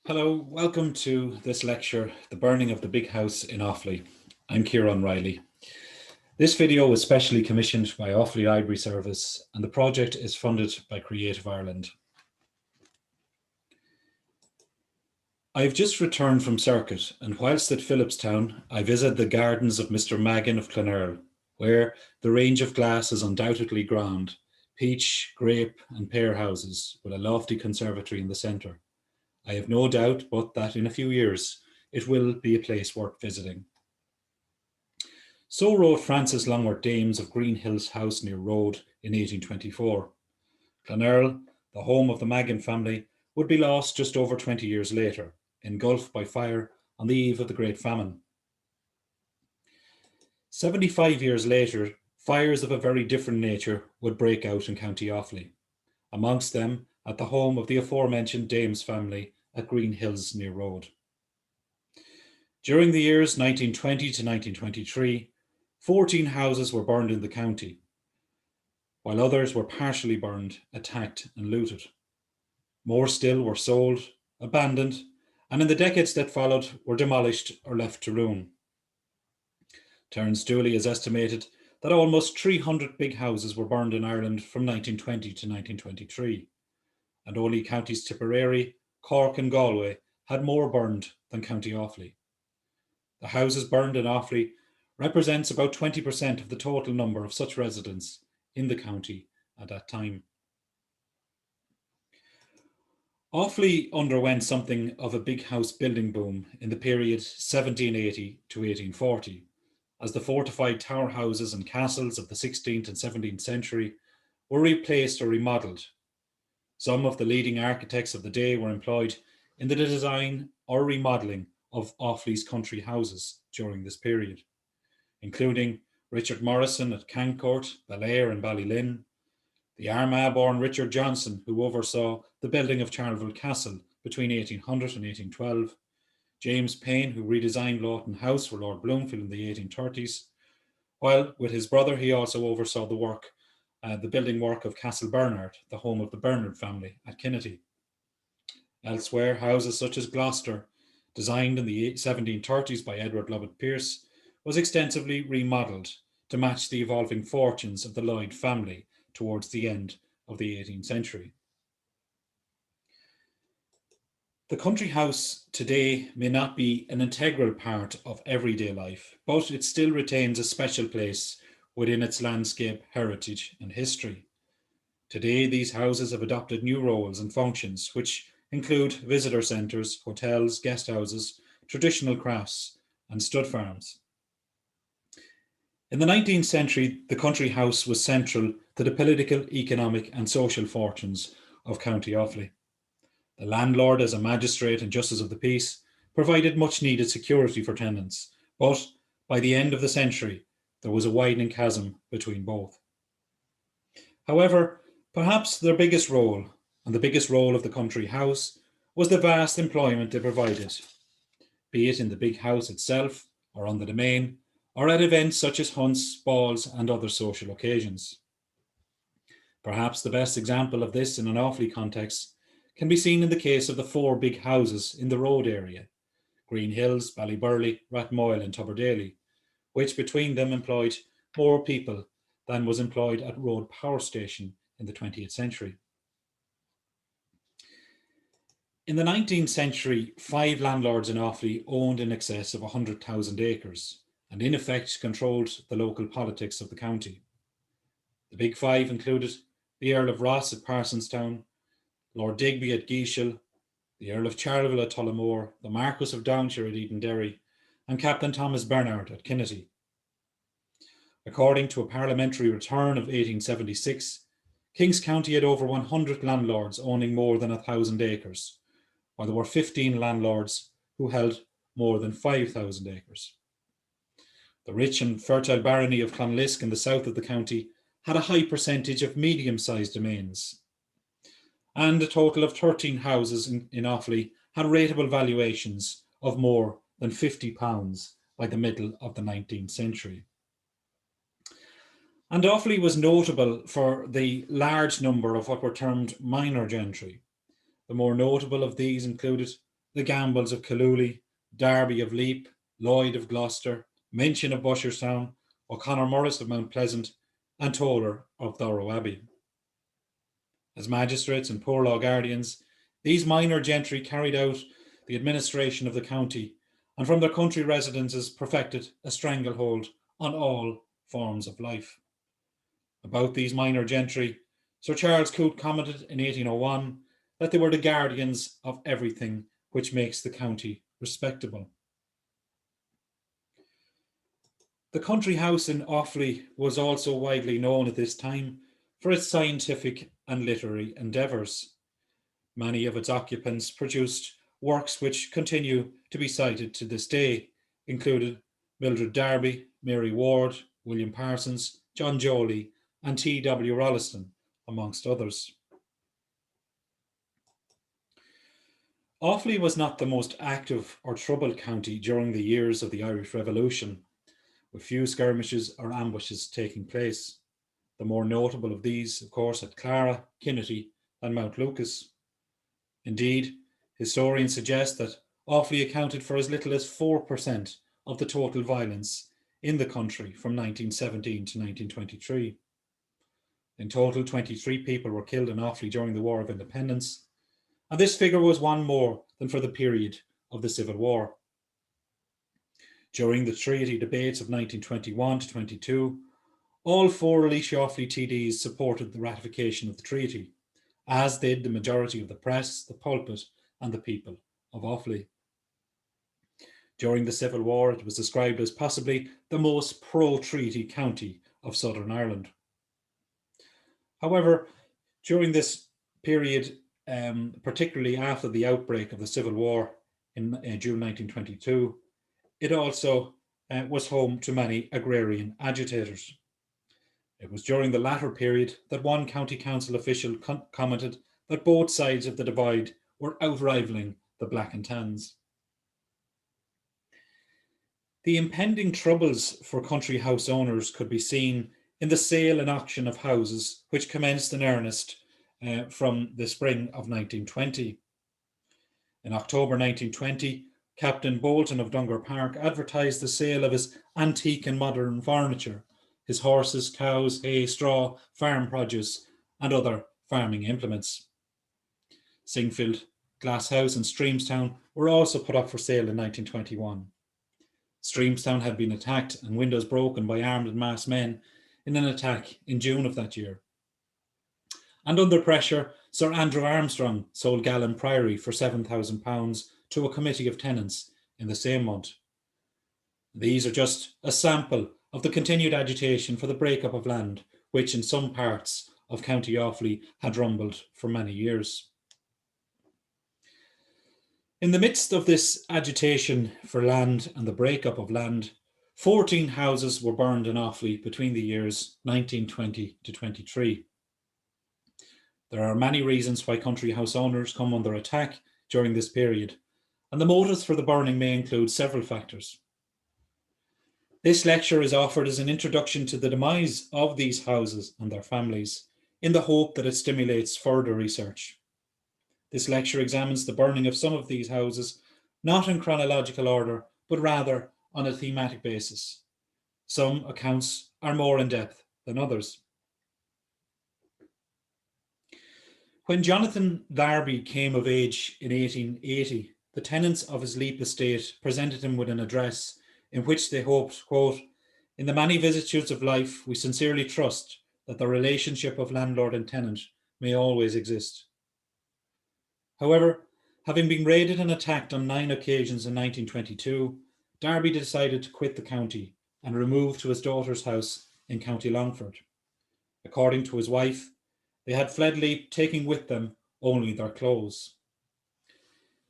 Hello, welcome to this lecture, The Burning of the Big House in Offaly. I'm Ciarán Reilly. This video was specially commissioned by Offaly Library Service and the project is funded by Creative Ireland. I've just returned from circuit and whilst at Phillipstown, I visited the gardens of Mr. Magin of Clonerail, where the range of glass is undoubtedly grand, peach, grape and pear houses with a lofty conservatory in the centre. I have no doubt but that in a few years it will be a place worth visiting. So wrote Francis Longworth Dames of Greenhill's house near Road in 1824. Clonerail, the home of the Magin family, would be lost just over 20 years later, engulfed by fire on the eve of the Great Famine. 75 years later, fires of a very different nature would break out in County Offaly, amongst them at the home of the aforementioned Dames family at Greenhills near Road. During the years 1920 to 1923, 14 houses were burned in the county, while others were partially burned, attacked and looted. More still were sold, abandoned, and in the decades that followed were demolished or left to ruin. Terence Dooley has estimated that almost 300 big houses were burned in Ireland from 1920 to 1923, and only counties Tipperary, Cork and Galway had more burned than County Offaly. The houses burned in Offaly represents about 20% of the total number of such residents in the county at that time. Offaly underwent something of a big house building boom in the period 1780 to 1840, as the fortified tower houses and castles of the 16th and 17th century were replaced or remodelled. Some of the leading architects of the day were employed in the design or remodelling of Offaly's country houses during this period, including Richard Morrison at Cancourt, Belair and Ballylinn, the Armagh-born Richard Johnson, who oversaw the building of Charleville Castle between 1800 and 1812, James Payne, who redesigned Lawton House for Lord Bloomfield in the 1830s, while with his brother he also oversaw the building work of Castle Bernard, the home of the Bernard family at Kinnetty. Elsewhere, houses such as Gloucester, designed in the 1730s by Edward Lovett Pearce, was extensively remodelled to match the evolving fortunes of the Lloyd family towards the end of the 18th century. The country house today may not be an integral part of everyday life, but it still retains a special place within its landscape, heritage and history. Today, these houses have adopted new roles and functions, which include visitor centres, hotels, guest houses, traditional crafts and stud farms. In the 19th century, the country house was central to the political, economic and social fortunes of County Offaly. The landlord, as a magistrate and justice of the peace, provided much needed security for tenants, but by the end of the century, there was a widening chasm between both. However, perhaps their biggest role, and the biggest role of the country house, was the vast employment they provided, be it in the big house itself, or on the domain, or at events such as hunts, balls, and other social occasions. Perhaps the best example of this in an Offaly context can be seen in the case of the 4 big houses in the Road area, Greenhills, Ballyburley, Rathmoyle and Tubberdaley, which between them employed more people than was employed at Road Power Station in the 20th century. In the 19th century, 5 landlords in Offaly owned in excess of 100,000 acres and in effect controlled the local politics of the county. The Big Five included the Earl of Ross at Parsonstown, Lord Digby at Geeshel, the Earl of Charleville at Tullamore, the Marquess of Downshire at Edenderry, and Captain Thomas Bernard at Kinnetty. According to a parliamentary return of 1876, Kings County had over 100 landlords owning more than 1,000 acres, while there were 15 landlords who held more than 5,000 acres. The rich and fertile barony of Clonlisk in the south of the county had a high percentage of medium-sized domains, and a total of 13 houses in Offaly had rateable valuations of more than £50 by the middle of the 19th century. And Offaly was notable for the large number of what were termed minor gentry. The more notable of these included the Gambles of Collooley, Darby of Leap, Lloyd of Gloucester, Minchin of Busherstown, O'Connor Morris of Mount Pleasant, and Toller of Darrow Abbey. As magistrates and poor law guardians, these minor gentry carried out the administration of the county, and from their country residences perfected a stranglehold on all forms of life. About these minor gentry, Sir Charles Coote commented in 1801 that they were the guardians of everything which makes the county respectable. The country house in Offaly was also widely known at this time for its scientific and literary endeavours. Many of its occupants produced works which continue to be cited to this day, including Mildred Darby, Mary Ward, William Parsons, John Joly, and T.W. Rolleston, amongst others. Offaly was not the most active or troubled county during the years of the Irish Revolution, with few skirmishes or ambushes taking place. The more notable of these, of course, at Clara, Kinnetty, and Mount Lucas. Indeed, historians suggest that Offaly accounted for as little as 4% of the total violence in the country from 1917 to 1923. In total, 23 people were killed in Offaly during the War of Independence, and this figure was one more than for the period of the Civil War. During the treaty debates of 1921 to 22, all four Laois Offaly TDs supported the ratification of the treaty, as did the majority of the press, the pulpit, and the people of Offaly. During the Civil War, it was described as possibly the most pro-treaty county of Southern Ireland. However, during this period, particularly after the outbreak of the Civil War in June 1922, it also was home to many agrarian agitators. It was during the latter period that one county council official commented that both sides of the divide were outrivaling the Black and Tans. The impending troubles for country house owners could be seen in the sale and auction of houses, which commenced in earnest from the spring of 1920. In October 1920, Captain Bolton of Dungar Park advertised the sale of his antique and modern furniture, his horses, cows, hay, straw, farm produce, and other farming implements. Singfield, Glasshouse, and Streamstown were also put up for sale in 1921. Streamstown had been attacked and windows broken by armed and masked men in an attack in June of that year. And under pressure, Sir Andrew Armstrong sold Gallen Priory for £7,000 to a committee of tenants in the same month. These are just a sample of the continued agitation for the breakup of land, which in some parts of County Offaly had rumbled for many years. In the midst of this agitation for land and the breakup of land, 14 houses were burned in Offaly between the years 1920 to 23. There are many reasons why country house owners come under attack during this period, and the motives for the burning may include several factors. This lecture is offered as an introduction to the demise of these houses and their families, in the hope that it stimulates further research. This lecture examines the burning of some of these houses, not in chronological order, but rather on a thematic basis. Some accounts are more in depth than others. When Jonathan Darby came of age in 1880, the tenants of his Leap estate presented him with an address in which they hoped, quote, "In the many vicissitudes of life, we sincerely trust that the relationship of landlord and tenant may always exist." However, having been raided and attacked on 9 occasions in 1922, Darby decided to quit the county and remove to his daughter's house in County Longford. According to his wife, they had fled Leap, taking with them only their clothes.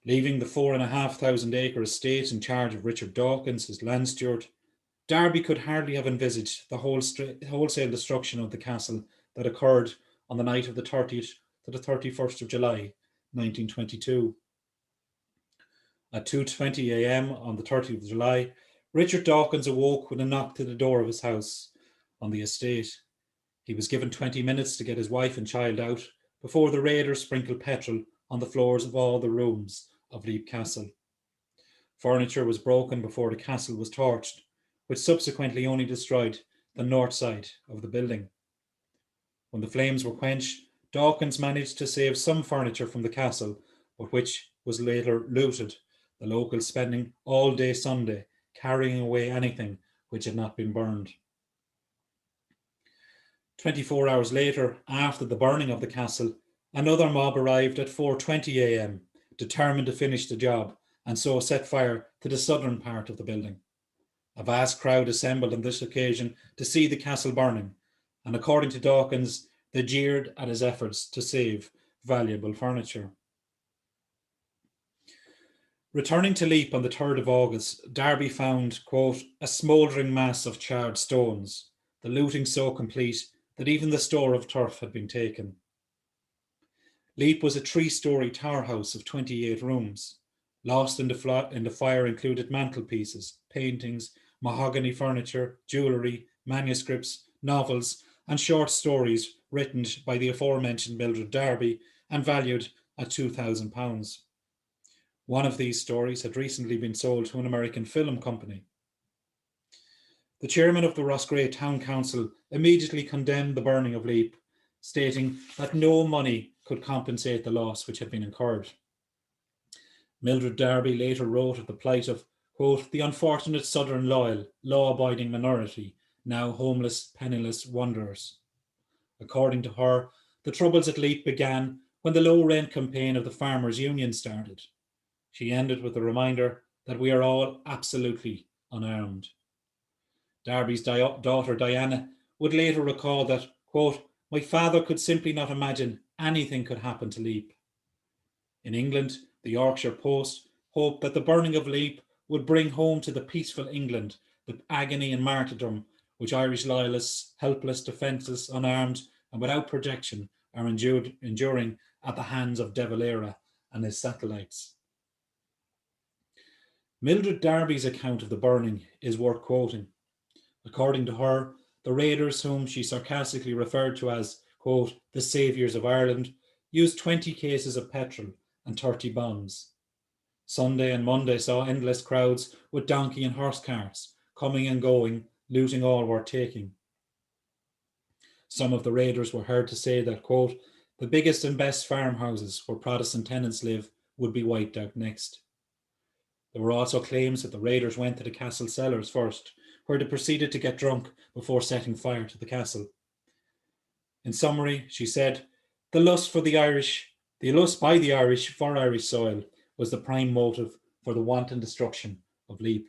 Leaving the 4,500-acre estate in charge of Richard Dawkins, his land steward, Darby could hardly have envisaged the wholesale destruction of the castle that occurred on the night of the 30th to the 31st of July, 1922. At 2:20 a.m. on the 30th of July, Richard Dawkins awoke with a knock to the door of his house on the estate. He was given 20 minutes to get his wife and child out before the raiders sprinkled petrol on the floors of all the rooms of Leap Castle. Furniture was broken before the castle was torched, which subsequently only destroyed the north side of the building. When the flames were quenched, Dawkins managed to save some furniture from the castle, but which was later looted, the locals spending all day Sunday carrying away anything which had not been burned. 24 hours later, after the burning of the castle, another mob arrived at 4:20 a.m, determined to finish the job, and so set fire to the southern part of the building. A vast crowd assembled on this occasion to see the castle burning, and according to Dawkins, they jeered at his efforts to save valuable furniture. Returning to Leap on the 3rd of August, Darby found, quote, a smouldering mass of charred stones, the looting so complete that even the store of turf had been taken. Leap was a 3-storey tower house of 28 rooms. Lost in the fire included mantelpieces, paintings, mahogany furniture, jewellery, manuscripts, novels, and short stories written by the aforementioned Mildred Darby and valued at £2,000. One of these stories had recently been sold to an American film company. The chairman of the Roscrea Town Council immediately condemned the burning of Leap, stating that no money could compensate the loss which had been incurred. Mildred Darby later wrote of the plight of, quote, the unfortunate southern loyal, law-abiding minority, now homeless, penniless wanderers. According to her, the troubles at Leap began when the low-rent campaign of the Farmers' Union started. She ended with a reminder that we are all absolutely unarmed. Darby's daughter Diana would later recall that, quote, my father could simply not imagine anything could happen to Leap. In England, the Yorkshire Post hoped that the burning of Leap would bring home to the peaceful England the agony and martyrdom which Irish loyalists, helpless, defenceless, unarmed, and without protection, are enduring at the hands of De Valera and his satellites. Mildred Darby's account of the burning is worth quoting. According to her, the raiders, whom she sarcastically referred to as, quote, the saviours of Ireland, used 20 cases of petrol and 30 bombs. Sunday and Monday saw endless crowds with donkey and horse carts, coming and going, looting all worth taking. Some of the raiders were heard to say that, quote, the biggest and best farmhouses where Protestant tenants live would be wiped out next. There were also claims that the raiders went to the castle cellars first, where they proceeded to get drunk before setting fire to the castle. In summary, she said, the lust by the Irish for Irish soil was the prime motive for the wanton destruction of Leap.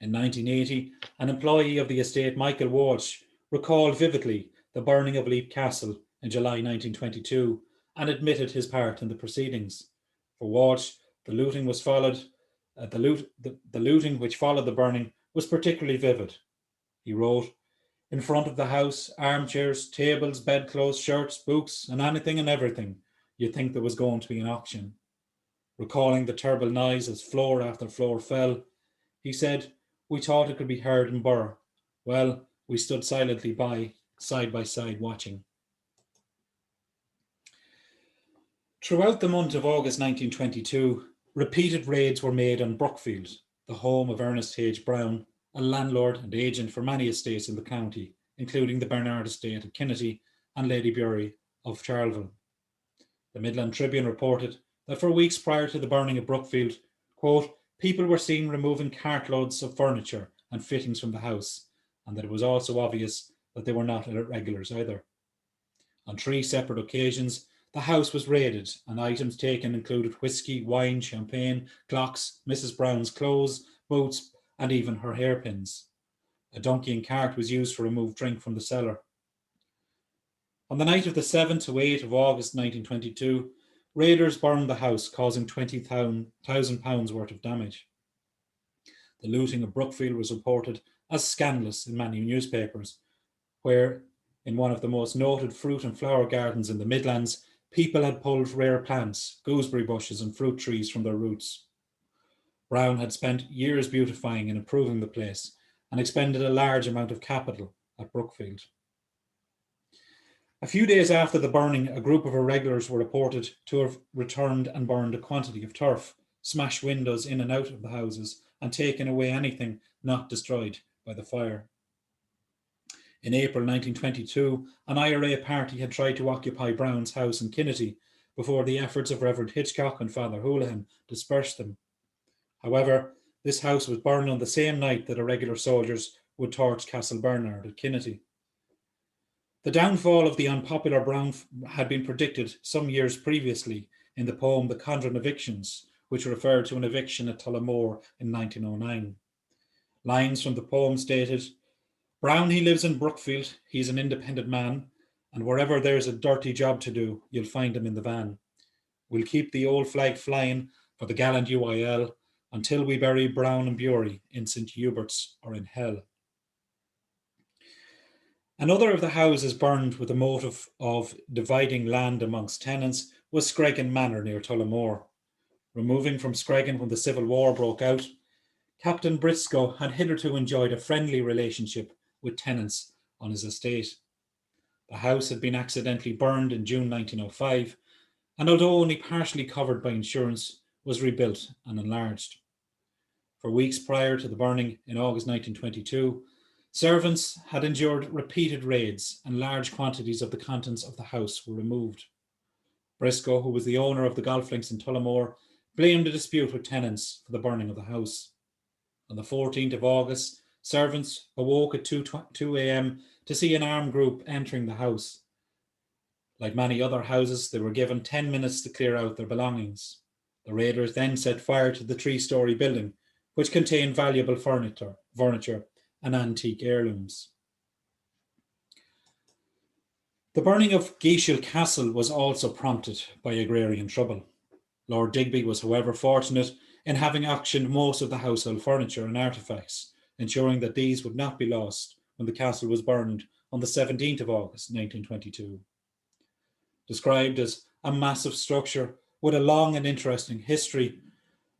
In 1980, an employee of the estate, Michael Walsh, recalled vividly the burning of Leap Castle in July 1922 and admitted his part in the proceedings. For Walsh, the looting which followed the burning was particularly vivid. He wrote, in front of the house, armchairs, tables, bedclothes, shirts, books, and anything and everything you'd think there was going to be an auction. Recalling the terrible noise as floor after floor fell, he said, we thought it could be heard in Burr. Well, we stood silently by, side watching. Throughout the month of August 1922, repeated raids were made on Brookfield, the home of Ernest H. Brown, a landlord and agent for many estates in the county, including the Bernard estate at Kinnity and Lady Bury of Charleville. The Midland Tribune reported that for weeks prior to the burning of Brookfield, quote, people were seen removing cartloads of furniture and fittings from the house, and that it was also obvious that they were not irregulars either. On 3 separate occasions, the house was raided and items taken included whiskey, wine, champagne, clocks, Mrs. Brown's clothes, boots, and even her hairpins. A donkey and cart was used to remove drink from the cellar. On the night of the 7th to 8th of August 1922, raiders burned the house, causing £20,000 worth of damage. The looting of Brookfield was reported as scandalous in many newspapers, where, in one of the most noted fruit and flower gardens in the Midlands, people had pulled rare plants, gooseberry bushes and fruit trees from their roots. Brown had spent years beautifying and improving the place and expended a large amount of capital at Brookfield. A few days after the burning, a group of irregulars were reported to have returned and burned a quantity of turf, smashed windows in and out of the houses, and taken away anything not destroyed by the fire. In April 1922, an IRA party had tried to occupy Brown's house in Kinnity before the efforts of Reverend Hitchcock and Father Houlihan dispersed them. However, this house was burned on the same night that irregular soldiers would torch Castle Bernard at Kinnity. The downfall of the unpopular Brown had been predicted some years previously in the poem The Condren Evictions, which referred to an eviction at Tullamore in 1909. Lines from the poem stated, "Brown, he lives in Brookfield, he's an independent man, and wherever there's a dirty job to do, you'll find him in the van. We'll keep the old flag flying for the gallant UIL until we bury Brown and Bury in St. Hubert's or in hell." Another of the houses burned with the motive of dividing land amongst tenants was Screggan Manor near Tullamore. Removing from Screggan when the Civil War broke out, Captain Briscoe had hitherto enjoyed a friendly relationship with tenants on his estate. The house had been accidentally burned in June 1905, and although only partially covered by insurance, was rebuilt and enlarged. For weeks prior to the burning in August 1922, servants had endured repeated raids and large quantities of the contents of the house were removed. Briscoe, who was the owner of the golf links in Tullamore, blamed a dispute with tenants for the burning of the house. On the 14th of August, servants awoke at 2 a.m. to see an armed group entering the house. Like many other houses, they were given 10 minutes to clear out their belongings. The raiders then set fire to the 3-story building, which contained valuable furniture and antique heirlooms. The burning of Geeshill Castle was also prompted by agrarian trouble. Lord Digby was, however, fortunate in having auctioned most of the household furniture and artefacts, ensuring that these would not be lost when the castle was burned on the 17th of August 1922. Described as a massive structure with a long and interesting history,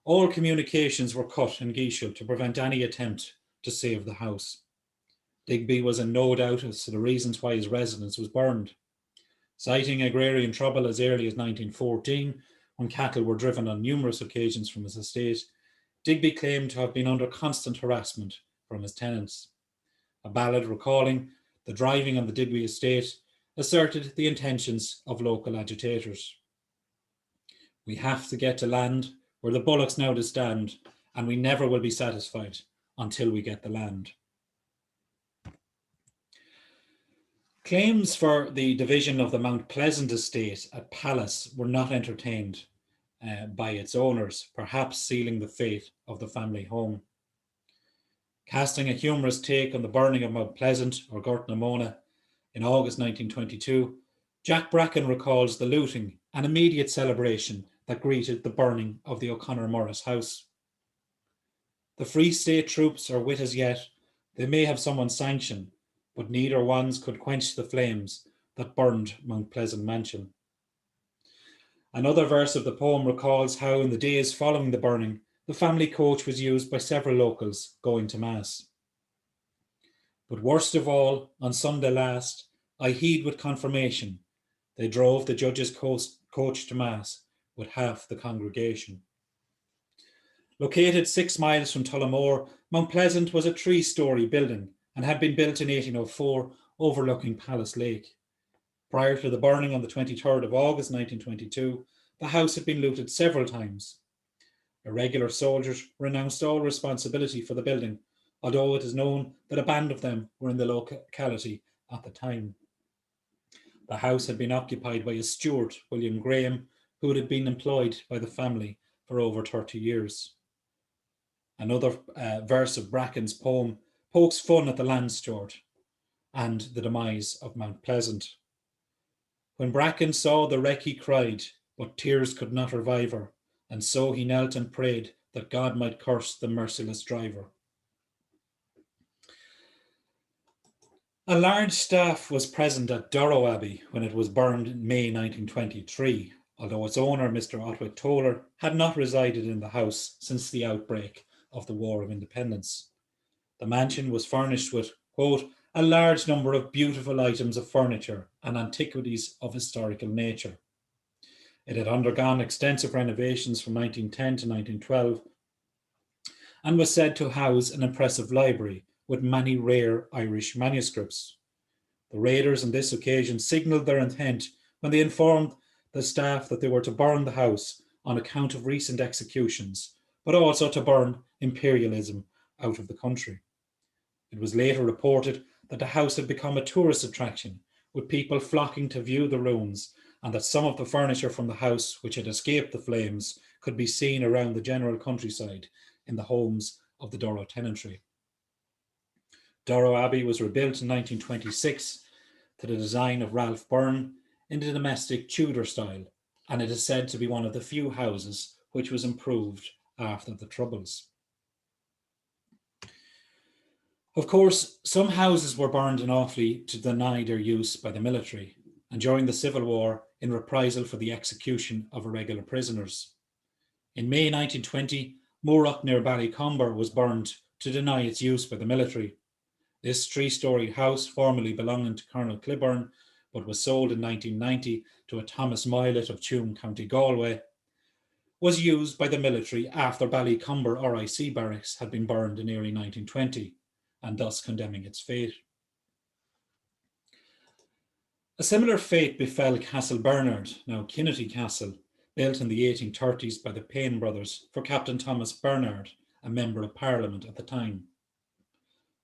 all communications were cut in Geeshill to prevent any attempt to save the house. Digby was in no doubt as to the reasons why his residence was burned. Citing agrarian trouble as early as 1914, when cattle were driven on numerous occasions from his estate, Digby claimed to have been under constant harassment from his tenants. A ballad recalling the driving on the Digby estate asserted the intentions of local agitators. "We have to get to land where the bullocks now do stand, and we never will be satisfied until we get the land." Claims for the division of the Mount Pleasant estate at Palace were not entertained by its owners, perhaps sealing the fate of the family home. Casting a humorous take on the burning of Mount Pleasant or Gortnamona in August 1922, Jack Bracken recalls the looting and immediate celebration that greeted the burning of the O'Connor Morris house. "The Free State troops are with us yet. They may have someone's sanction, but neither ones could quench the flames that burned Mount Pleasant Mansion." Another verse of the poem recalls how in the days following the burning, the family coach was used by several locals going to Mass. "But worst of all, on Sunday last, I heed with confirmation, they drove the judge's coach to Mass with half the congregation." Located 6 miles from Tullamore, Mount Pleasant was a 3-story building and had been built in 1804 overlooking Palace Lake. Prior to the burning on the 23rd of August 1922, the house had been looted several times. Irregular soldiers renounced all responsibility for the building, although it is known that a band of them were in the locality at the time. The house had been occupied by a steward, William Graham, who had been employed by the family for over 30 years. Another verse of Bracken's poem pokes fun at the land steward and the demise of Mount Pleasant. "When Bracken saw the wreck he cried, but tears could not revive her, and so he knelt and prayed that God might curse the merciless driver." A large staff was present at Darrow Abbey when it was burned in May 1923, although its owner, Mr. Otwick Toller, had not resided in the house since the outbreak of the War of Independence. The mansion was furnished with, quote, a large number of beautiful items of furniture and antiquities of historical nature. It had undergone extensive renovations from 1910 to 1912 and was said to house an impressive library with many rare Irish manuscripts. The raiders on this occasion signalled their intent when they informed the staff that they were to burn the house on account of recent executions, but also to burn imperialism out of the country. It was later reported that the house had become a tourist attraction, with people flocking to view the ruins, and that some of the furniture from the house which had escaped the flames could be seen around the general countryside in the homes of the Darrow tenantry. Darrow Abbey was rebuilt in 1926 to the design of Ralph Byrne in the domestic Tudor style, and it is said to be one of the few houses which was improved after the Troubles. Of course, some houses were burned in Offaly to deny their use by the military, and during the Civil War in reprisal for the execution of irregular prisoners. In May 1920, Moorrock near Ballycumber was burned to deny its use by the military. This three-storey house, formerly belonging to Colonel Clibborn, but was sold in 1990 to a Thomas Milet of Tuam, County Galway, was used by the military after Ballycumber RIC barracks had been burned in early 1920, and thus condemning its fate. A similar fate befell Castle Bernard, now Kinnetty Castle, built in the 1830s by the Payne brothers for Captain Thomas Bernard, a Member of Parliament at the time.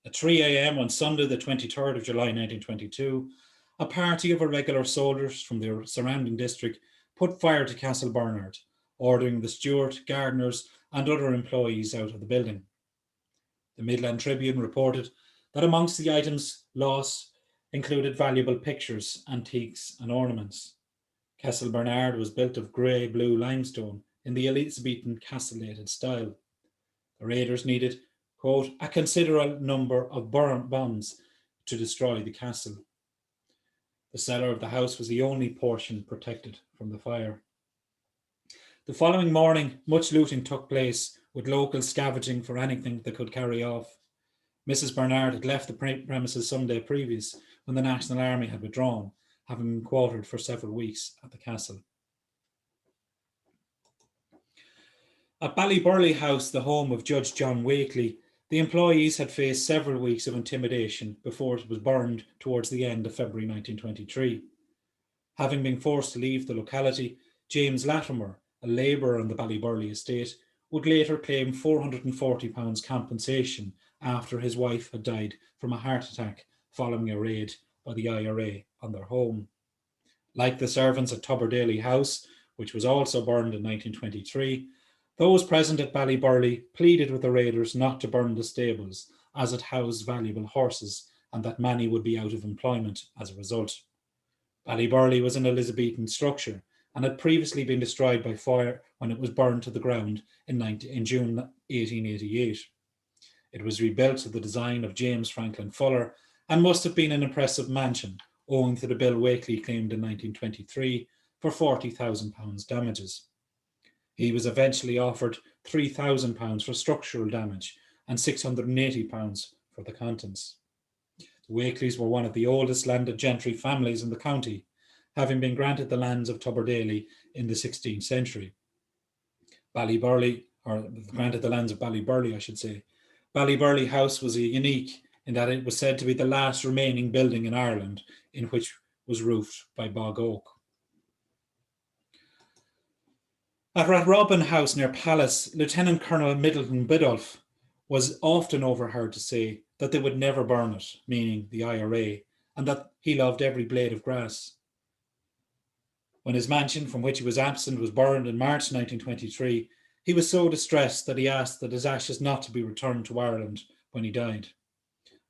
At 3 a.m. on Sunday, the 23rd of July 1922, a party of irregular soldiers from the surrounding district put fire to Castle Bernard, ordering the steward, gardeners, and other employees out of the building. The Midland Tribune reported that amongst the items lost included valuable pictures, antiques, and ornaments. Castle Bernard was built of grey-blue limestone in the Elizabethan castellated style. The raiders needed, quote, a considerable number of bombs to destroy the castle. The cellar of the house was the only portion protected from the fire. The following morning, much looting took place, with locals scavenging for anything they could carry off. Mrs. Bernard had left the premises some day previous when the National Army had withdrawn, having been quartered for several weeks at the castle. At Ballyburley House, the home of Judge John Wakely, the employees had faced several weeks of intimidation before it was burned towards the end of February 1923. Having been forced to leave the locality, James Latimer, a labourer on the Ballyburley estate, would later claim £440 compensation after his wife had died from a heart attack following a raid by the IRA on their home. Like the servants at Tubberdaley House, which was also burned in 1923, those present at Ballyburley pleaded with the raiders not to burn the stables, as it housed valuable horses and that many would be out of employment as a result. Ballyburley was an Elizabethan structure and had previously been destroyed by fire when it was burned to the ground in June 1888. It was rebuilt to the design of James Franklin Fuller and must have been an impressive mansion, owing to the bill Wakely claimed in 1923 for £40,000 damages. He was eventually offered £3,000 for structural damage and £680 for the contents. The Wakeleys were one of the oldest landed gentry families in the county, having been granted the lands of Tubberdaley in the 16th century. Ballyburley, or granted the lands of Ballyburley, I should say. Ballyburley House was unique in that it was said to be the last remaining building in Ireland in which was roofed by bog oak. At Ratrobin House near Palace, Lieutenant Colonel Middleton Biddulph was often overheard to say that they would never burn it, meaning the IRA, and that he loved every blade of grass. When his mansion, from which he was absent, was burned in March 1923, he was so distressed that he asked that his ashes not to be returned to Ireland when he died.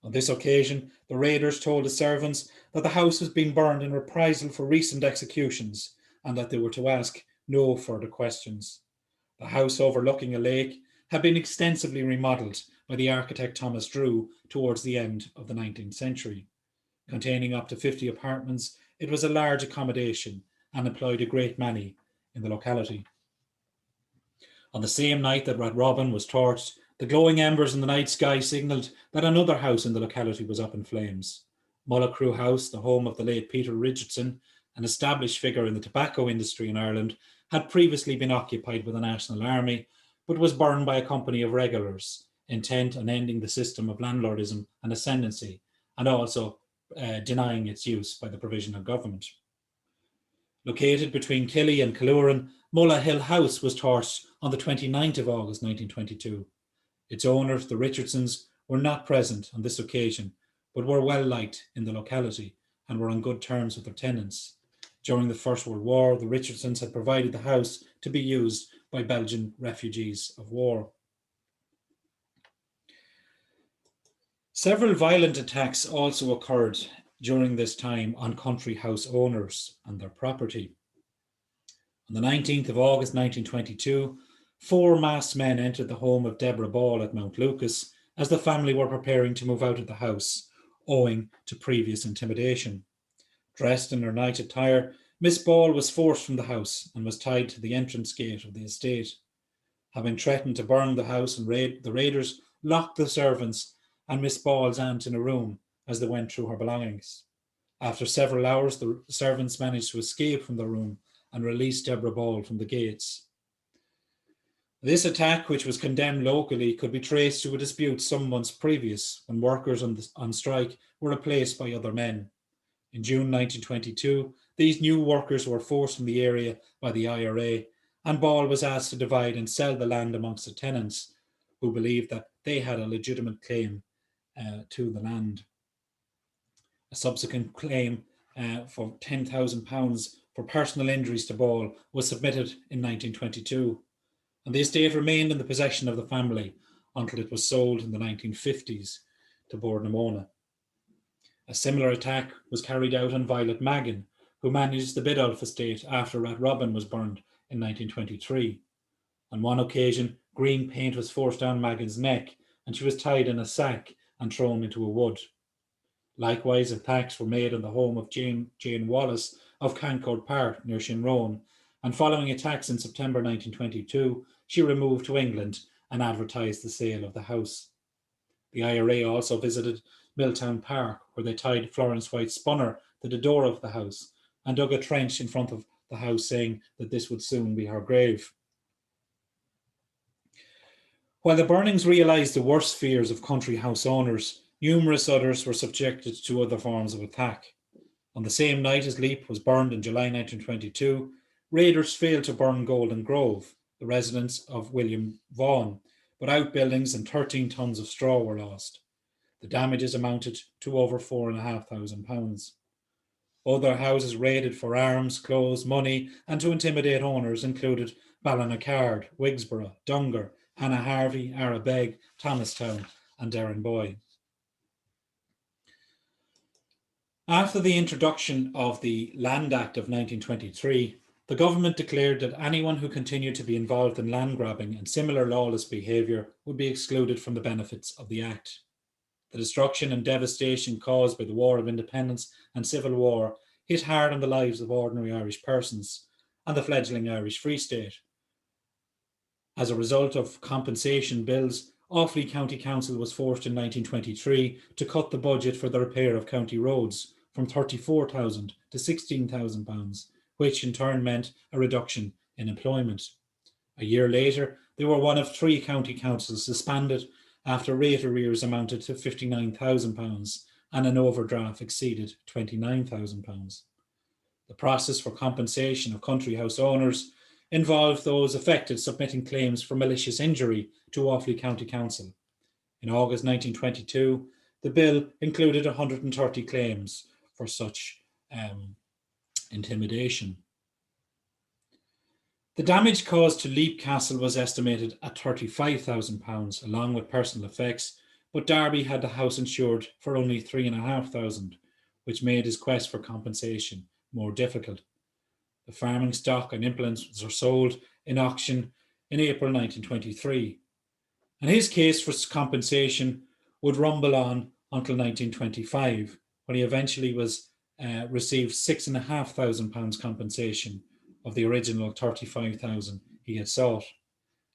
On this occasion, the raiders told his servants that the house was being burned in reprisal for recent executions and that they were to ask no further questions. The house overlooking a lake had been extensively remodelled by the architect Thomas Drew towards the end of the 19th century. Containing up to 50 apartments, it was a large accommodation and employed a great many in the locality. On the same night that Ratrobin was torched, The glowing embers in the night sky signalled that another house in the locality was up in flames. Mullacrew House, the home of the late Peter Richardson, an established figure in the tobacco industry in Ireland, had previously been occupied by the National Army, but was burned by a company of regulars, intent on ending the system of landlordism and ascendancy, and also denying its use by the provisional government. Located between Killy and Killouran, Mulla Hill House was torched on the 29th of August 1922. Its owners, the Richardsons, were not present on this occasion, but were well liked in the locality and were on good terms with their tenants. During the First World War, the Richardsons had provided the house to be used by Belgian refugees of war. Several violent attacks also occurred during this time on country house owners and their property. On the 19th of August 1922, 4 masked men entered the home of Deborah Ball at Mount Lucas as the family were preparing to move out of the house, owing to previous intimidation. Dressed in her night attire, Miss Ball was forced from the house and was tied to the entrance gate of the estate. Having threatened to burn the house, and the raiders locked the servants and Miss Ball's aunt in a room as they went through her belongings. After several hours, the servants managed to escape from the room and release Deborah Ball from the gates. This attack, which was condemned locally, could be traced to a dispute some months previous when workers on strike were replaced by other men. In June 1922, these new workers were forced from the area by the IRA, and Ball was asked to divide and sell the land amongst the tenants, who believed that they had a legitimate claim to the land. A subsequent claim for £10,000 for personal injuries to Ball was submitted in 1922, and the estate remained in the possession of the family until it was sold in the 1950s to Bordnamona. A similar attack was carried out on Violet Magan, who managed the Biddulph estate after Rathrobbin was burned in 1923. On one occasion, green paint was forced down Magan's neck, and she was tied in a sack and thrown into a wood. Likewise, attacks were made on the home of Jane Wallace of Cancourt Park near Shinrone, and following attacks in September 1922, she removed to England and advertised the sale of the house. The IRA also visited Milltown Park, where they tied Florence White Spunner to the door of the house and dug a trench in front of the house, saying that this would soon be her grave. While the burnings realised the worst fears of country house owners, numerous others were subjected to other forms of attack. On the same night as Leap was burned in July 1922, raiders failed to burn Golden Grove, the residence of William Vaughan, but outbuildings and 13 tons of straw were lost. The damages amounted to over £4,500. Other houses raided for arms, clothes, money, and to intimidate owners included Ballinacard, Wigsborough, Dunger, Hannah Harvey, Arabeg, Thomastown, and Derrenboy. After the introduction of the Land Act of 1923, the government declared that anyone who continued to be involved in land grabbing and similar lawless behaviour would be excluded from the benefits of the Act. The destruction and devastation caused by the War of Independence and Civil War hit hard on the lives of ordinary Irish persons and the fledgling Irish Free State. As a result of compensation bills, Offaly County Council was forced in 1923 to cut the budget for the repair of county roads from £34,000 to £16,000, which in turn meant a reduction in employment. A year later, they were one of 3 county councils disbanded after rate arrears amounted to £59,000 and an overdraft exceeded £29,000. The process for compensation of country house owners involved those affected submitting claims for malicious injury to Offaly County Council. In August 1922, the bill included 130 claims for such intimidation. The damage caused to Leap Castle was estimated at £35,000 along with personal effects, but Darby had the house insured for only £3,500, which made his quest for compensation more difficult. The farming stock and implements were sold in auction in April 1923, and his case for compensation would rumble on until 1925, when he eventually received £6,500 compensation of the original £35,000 he had sought.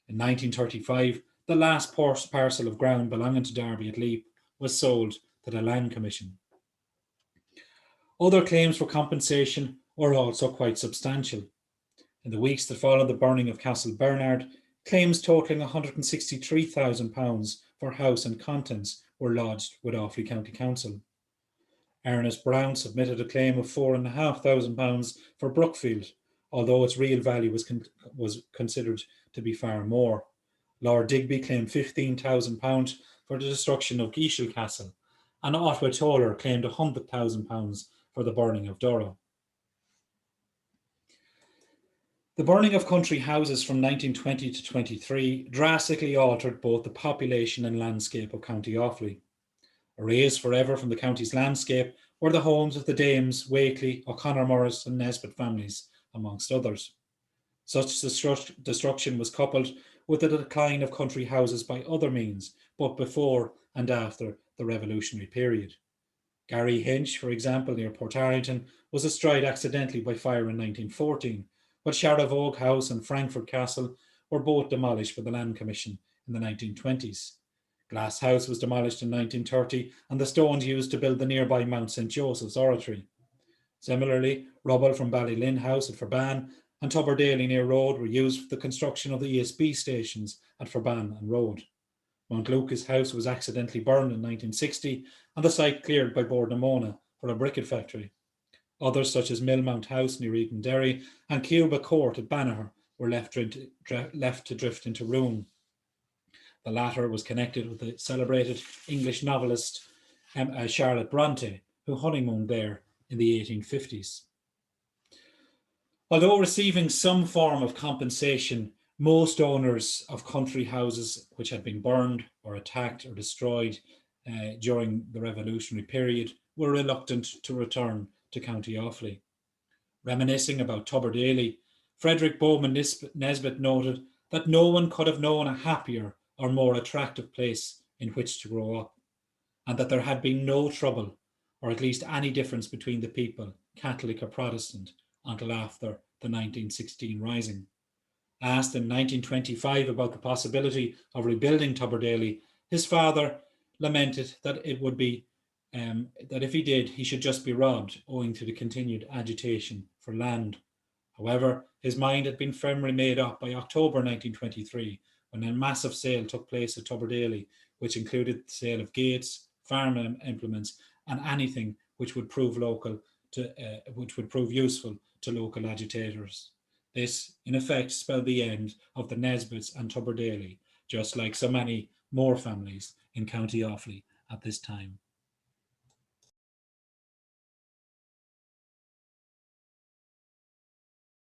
In 1935, the last parcel of ground belonging to Derby at Leap was sold to the Land Commission. Other claims for compensation were also quite substantial. In the weeks that followed the burning of Castle Bernard, claims totalling £163,000 for house and contents were lodged with Offaly County Council. Ernest Brown submitted a claim of £4,500 for Brookfield, although its real value was considered to be far more. Lord Digby claimed £15,000 for the destruction of Geishel Castle, and Otto Toller claimed £100,000 for the burning of Darrow. The burning of country houses from 1920 to 23 drastically altered both the population and landscape of County Offaly. Erased forever from the county's landscape were the homes of the Dames, Wakely, O'Connor Morris and Nesbitt families, amongst others. Such destruction was coupled with the decline of country houses by other means, both before and after the revolutionary period. Gary Hinch, for example, near Portarlington, was destroyed accidentally by fire in 1914, while Sharavogue House and Frankfurt Castle were both demolished by the Land Commission in the 1920s. Glass House was demolished in 1930 and the stones used to build the nearby Mount St. Joseph's Oratory. Similarly, rubble from Ballylinn House at Ferban and Tubberdaley near Road were used for the construction of the ESB stations at Ferban and Road. Mount Lucas House was accidentally burned in 1960 and the site cleared by Bord na Móna for a briquette factory. Others, such as Millmount House near Eton Derry and Cuba Court at Banagher, were left to drift into ruin. The latter was connected with the celebrated English novelist Charlotte Bronte, who honeymooned there in the 1850s. Although receiving some form of compensation, most owners of country houses which had been burned or attacked or destroyed during the revolutionary period were reluctant to return to County Offaly. Reminiscing about Tubberdaley, Frederick Bowman Nesbitt noted that no one could have known a happier or more attractive place in which to grow up, and that there had been no trouble, or at least any difference between the people, Catholic or Protestant, until after the 1916 Rising. Asked in 1925 about the possibility of rebuilding Tubberdaley, his father lamented that it would be that if he did, he should just be robbed, owing to the continued agitation for land. However, his mind had been firmly made up by October 1923, when a massive sale took place at Tubberdaley, which included the sale of gates, farm implements, and anything which would prove useful to local agitators. This, in effect, spelled the end of the Nesbitts and Tubberdaley, just like so many more families in County Offaly at this time.